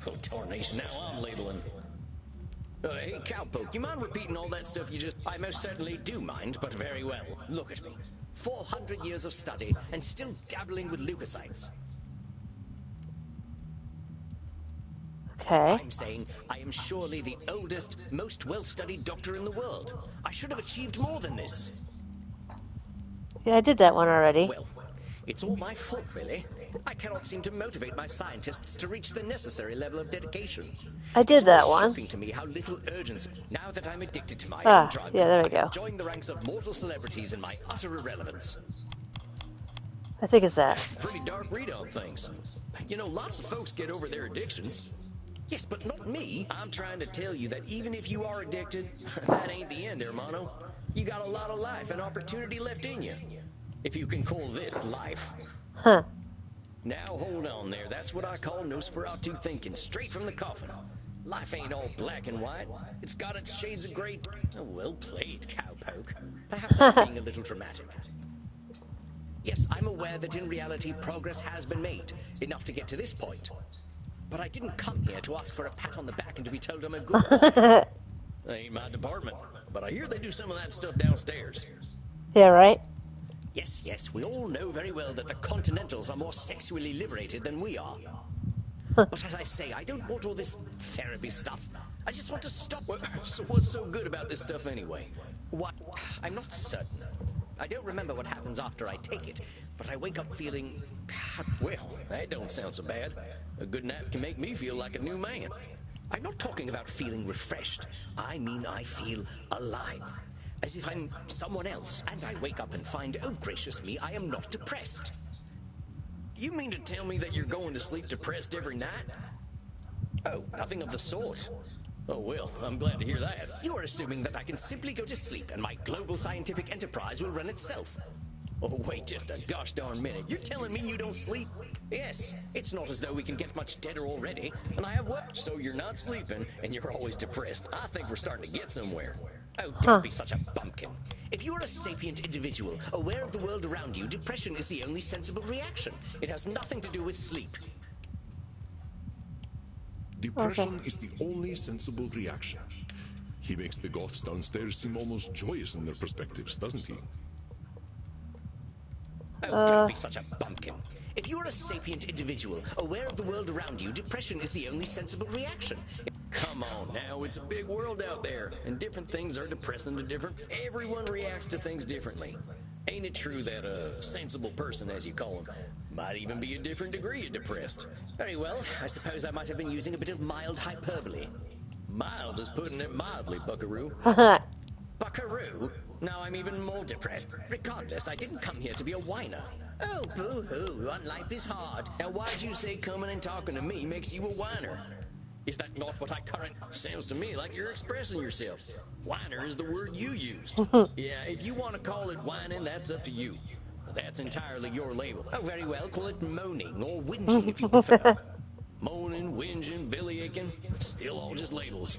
Oh, tarnation, now I'm labeling. Hey, cowpoke, you mind repeating all that stuff you just... I most certainly do mind, but very well. Look at me. 400 years of study, and still dabbling with leukocytes. Okay. I'm saying I am surely the oldest, most well-studied doctor in the world. I should have achieved more than this. Yeah, I did that one already. Well, it's all my fault, really. I cannot seem to motivate my scientists to reach the necessary level of dedication. I did It's that always one. shocking to me how little urgency. Now that I'm addicted to my Ah, own drug, yeah, there we I have go. joined the ranks of mortal celebrities in my utter irrelevance. I think it's that. It's a pretty dark read on things. You know, lots of folks get over their addictions. Yes, but not me. I'm trying to tell you that even if you are addicted, that ain't the end, hermano. You got a lot of life and opportunity left in you. If you can call this life. Huh. Now hold on there. That's what I call Nosferatu thinking, straight from the coffin. Life ain't all black and white. It's got its shades of gray. Oh, well played, cowpoke. Perhaps I'm being a little dramatic. Yes, I'm aware that in reality progress has been made, enough to get to this point. But I didn't come here to ask for a pat on the back and to be told I'm a good boy. That ain't my department, but I hear they do some of that stuff downstairs. Yeah, right? Yes, yes, we all know very well that the Continentals are more sexually liberated than we are. But as I say, I don't want all this therapy stuff. I just want to stop. So what's so good about this stuff anyway? What? I'm not certain. I don't remember what happens after I take it, but I wake up feeling... Well, that don't sound so bad. A good nap can make me feel like a new man. I'm not talking about feeling refreshed. I mean I feel alive. As if I'm someone else, and I wake up and find, oh gracious me, I am not depressed. You mean to tell me that you're going to sleep depressed every night? Oh, nothing of the sort. Oh well, I'm glad to hear that. You're assuming that I can simply go to sleep and my global scientific enterprise will run itself. Oh wait just a gosh darn minute. You're telling me you don't sleep? Yes, it's not as though we can get much deader already, and I have work. So you're not sleeping, and you're always depressed. I think we're starting to get somewhere. Oh, don't be such a bumpkin. If you're a sapient individual, aware of the world around you, depression is the only sensible reaction. It has nothing to do with sleep. Depression is the only sensible reaction. He makes the goths downstairs seem almost joyous in their perspectives, doesn't he? Oh, don't be such a bumpkin. If you're a sapient individual, aware of the world around you, depression is the only sensible reaction. Come on now, it's a big world out there, and different things are depressing to different... Everyone reacts to things differently. Ain't it true that a sensible person, as you call him, might even be a different degree of depressed? Very well, I suppose I might have been using a bit of mild hyperbole. Mild is putting it mildly, buckaroo. Buckaroo? Now I'm even more depressed. Regardless, I didn't come here to be a whiner. Oh, boo-hoo, life is hard. Now why'd you say coming and talking to me makes you a whiner? Is that not what I current... Sounds to me like you're expressing yourself. Whiner is the word you used. Yeah, if you want to call it whining, that's up to you. But that's entirely your label. Oh, very well, call it moaning or whinging if you prefer. Moaning, whinging, belly aching, still all just labels.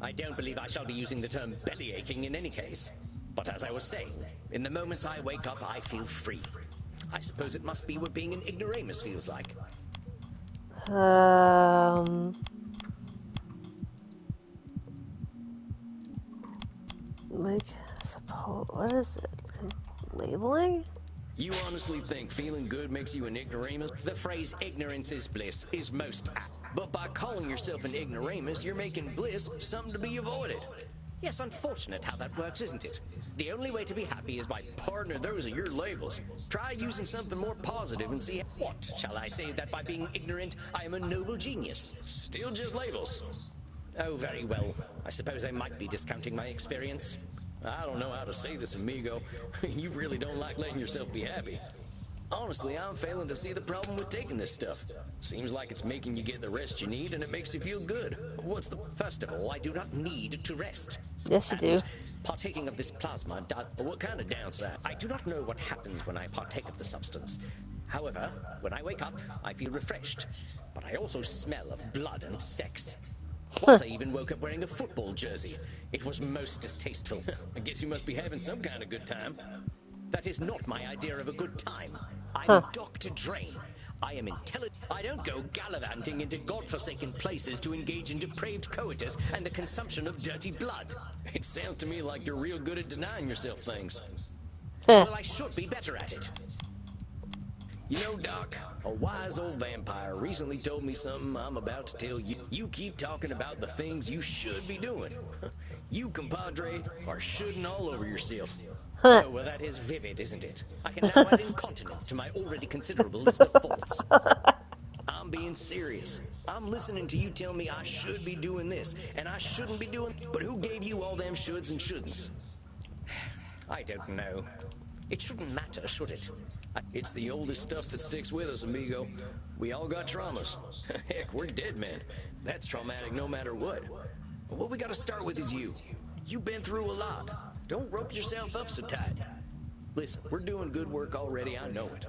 I don't believe I shall be using the term belly aching in any case. But as I was saying, in the moments I wake up, I feel free. I suppose it must be what being an ignoramus feels like. Like, suppose, what is it? Labeling? You honestly think feeling good makes you an ignoramus? The phrase ignorance is bliss is most apt. But by calling yourself an ignoramus, you're making bliss something to be avoided. Yes, unfortunate how that works, isn't it? The only way to be happy is by partner those are your labels. Try using something more positive and see what. Shall I say that by being ignorant, I am a noble genius? Still just labels. Oh, very well. I suppose I might be discounting my experience. I don't know how to say this, amigo. You really don't like letting yourself be happy. Honestly, I'm failing to see the problem with taking this stuff. Seems like it's making you get the rest you need, and it makes you feel good. What's the... First of all, I do not need to rest. Yes, you do. Partaking of this plasma does... What kind of downside? I do not know what happens when I partake of the substance. However, when I wake up, I feel refreshed. But I also smell of blood and sex. Once I even woke up wearing a football jersey. It was most distasteful. I guess you must be having some kind of good time. That is not my idea of a good time. I'm Dr. Drain. I am intelligent. I don't go gallivanting into godforsaken places to engage in depraved coitus and the consumption of dirty blood. It sounds to me like you're real good at denying yourself things. Well, I should be better at it. You know, Doc, a wise old vampire recently told me something I'm about to tell you. You keep talking about the things you should be doing. You, compadre, are shoulding all over yourself. Oh, well, that is vivid, isn't it? I can now add incontinence to my already considerable list of faults. I'm being serious. I'm listening to you tell me I should be doing this, and I shouldn't be doing... But who gave you all them shoulds and shouldn'ts? I don't know. It shouldn't matter, should it? It's the oldest stuff that sticks with us, amigo. We all got traumas. Heck, we're dead men. That's traumatic no matter what. But what we gotta start with is you. You've been through a lot. Don't rope yourself up so tight. Listen, we're doing good work already, I know it.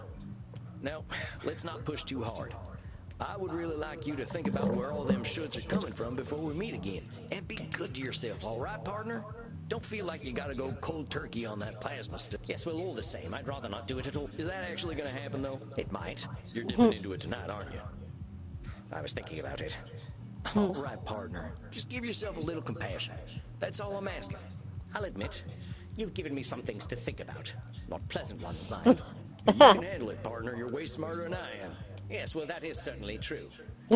Now, let's not push too hard. I would really like you to think about where all them shoulds are coming from before we meet again. And be good to yourself, all right, partner? Don't feel like you gotta go cold turkey on that plasma stuff. Yes, well, all the same, I'd rather not do it at all. Is that actually gonna happen, though? It might. You're dipping into it tonight, aren't you? I was thinking about it. All right, partner. Just give yourself a little compassion. That's all I'm asking. I'll admit, you've given me some things to think about. Not pleasant ones, mind. You can handle it, partner. You're way smarter than I am. Yes, well, that is certainly true.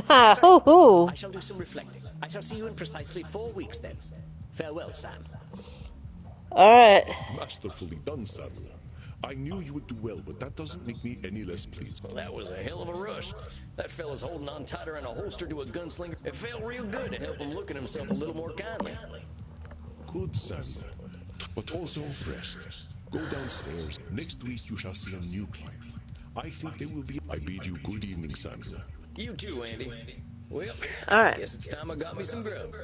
I shall do some reflecting. I shall see you in precisely 4 weeks, then. Farewell, Sam. Alright. Masterfully done, Samuel. I knew you would do well, but that doesn't make me any less pleased. Well, that was a hell of a rush. That fella's holding on tighter in a holster to a gunslinger. It felt real good to help him look at himself a little more kindly. Good, Samuel. But also rest. Go downstairs. Next week you shall see a new client. I think they will be... I bid you good evening, Samuel. You too, Andy. Well, Alright. guess it's time I got me some grub.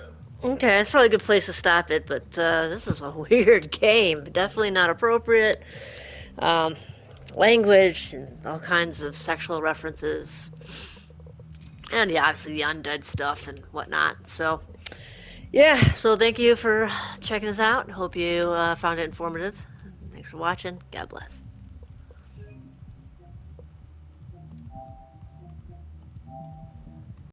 Okay, that's probably a good place to stop it, but this is a weird game. Definitely not appropriate. Language and all kinds of sexual references. And yeah, obviously the undead stuff and whatnot. So, yeah, so thank you for checking us out. Hope you found it informative. Thanks for watching. God bless.